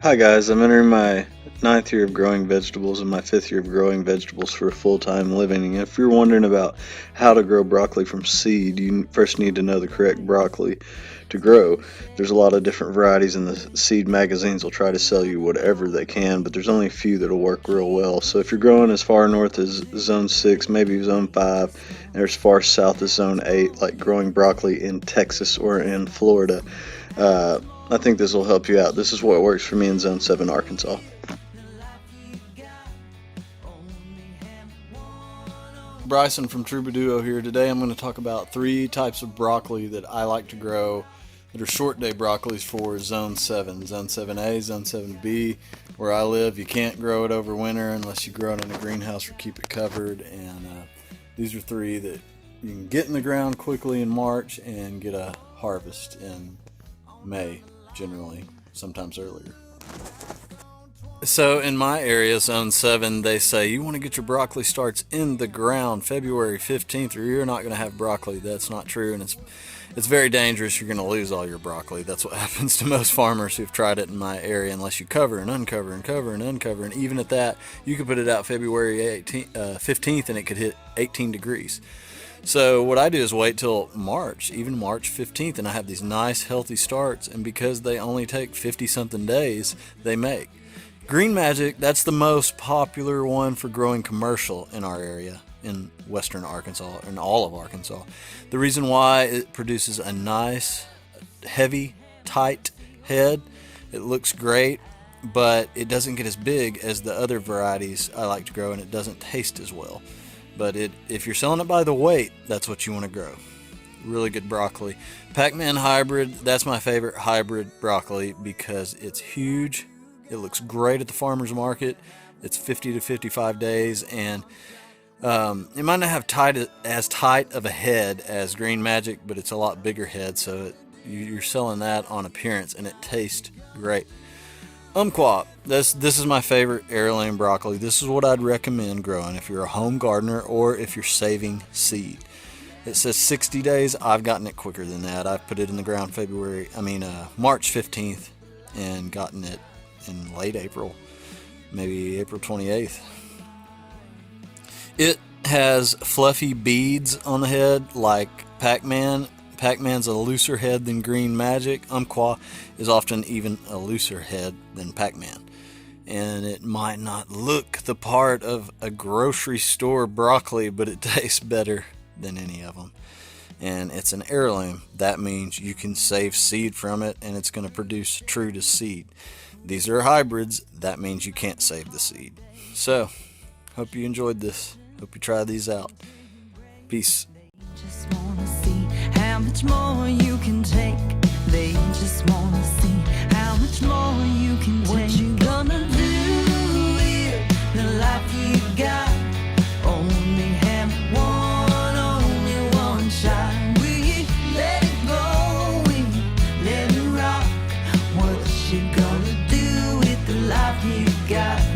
Hi guys, I'm entering my ninth year of growing vegetables and my fifth year of growing vegetables for a full-time living. And if you're wondering about how to grow broccoli from seed, you first need to know the correct broccoli to grow. There's a lot of different varieties, and the seed magazines will try to sell you whatever they can, but there's only a few that'll work real well. So if you're growing as far north as zone 6, maybe zone 5, and as far south as zone 8, like growing broccoli in Texas or in Florida, uh, I think this will help you out. This is what works for me in Zone 7, Arkansas. Bryson from Troubadour here. Today I'm going to talk about three types of broccoli that I like to grow that are short day broccolis for Zone 7. Zone 7A, Zone 7B. Where I live, you can't grow it over winter unless you grow it in a greenhouse or keep it covered. And these are three that you can get in the ground quickly in March and get a harvest in May, generally, sometimes earlier. So in my area, Zone 7, they say you want to get your broccoli starts in the ground February 15th or you're not going to have broccoli. That's not true, and it's very dangerous. You're going to lose all your broccoli. That's what happens to most farmers who've tried it in my area, unless you cover and uncover and cover and uncover. And even at that, you could put it out February 15th and it could hit 18 degrees. So what I do is wait till March, even March 15th, and I have these nice healthy starts, and because they only take 50 something days, they make. Green Magic, that's the most popular one for growing commercial in our area in western Arkansas, in all of Arkansas. The reason why, it produces a nice, heavy, tight head. It looks great, but it doesn't get as big as the other varieties I like to grow, and it doesn't taste as well. But if you're selling it by the weight, that's what you want to grow. Really good broccoli. Packman Hybrid, that's my favorite hybrid broccoli because it's huge. It looks great at the farmer's market. It's 50 to 55 days, and it might not have as tight of a head as Green Magic, but it's a lot bigger head, so you're selling that on appearance, and it tastes great. Umpqua, this is my favorite heirloom broccoli. This is what I'd recommend growing if you're a home gardener or if you're saving seed. It says 60 days. I've gotten it quicker than that. I've put it in the ground March 15th and gotten it in late April, maybe April 28th. It has fluffy beads on the head like Pac-Man. Pac-Man's a looser head than Green Magic. Umpqua is often even a looser head than Pac-Man. And it might not look the part of a grocery store broccoli, but it tastes better than any of them. And it's an heirloom. That means you can save seed from it, and it's going to produce true to seed. These are hybrids. That means you can't save the seed. So, hope you enjoyed this. Hope you try these out. Peace. Just wanna see how much more you can take. They just wanna see how much more you can take. What you gonna do with the life you got? Only have only one shot. Will you let it go? Will you let it rock? What you gonna do with the life you got?